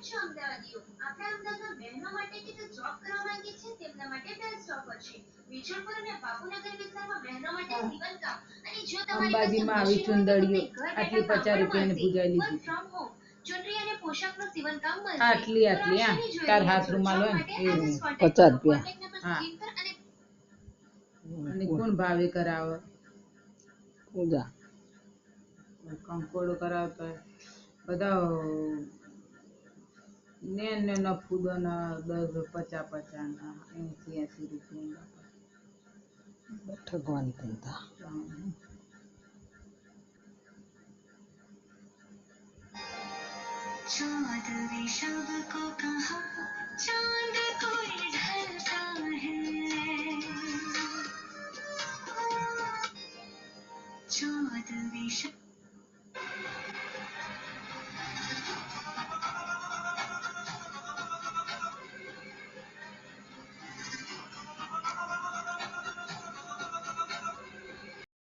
છો અમદાવાદીઓ? આપણા અમદાવાદમાં બહેનો માટે કે જે જોબ કરવા માંગે છે તેમના માટે બેસ્ટ ઓફર છે. વિજયપુર અને બાપુનગર વિસ્તારમાં બહેનો માટે સીવણકામ અને જો તમારી પાસે અંબાજીમાં આવી ચુંદડીઓ આટલી 50 રૂપિયાની પૂજાઈ લીધી ફ્રોમ હોમ ચુંદડી અને પોશાકનું સીવણકામ મળશે. આટલી હા તાર હાથ રૂમાલ હોય ને એ 50 રૂપિયા હા અને કોણ ભાવે કરાવે પૂજા કંકોડો કરાવતો બધા ને ફૂદોના 10 50 ના 80 રૂપિયા ભગવાન ધંધા चाँद भी शब को कहा चाँद कोई ढलता है चाँद भी शब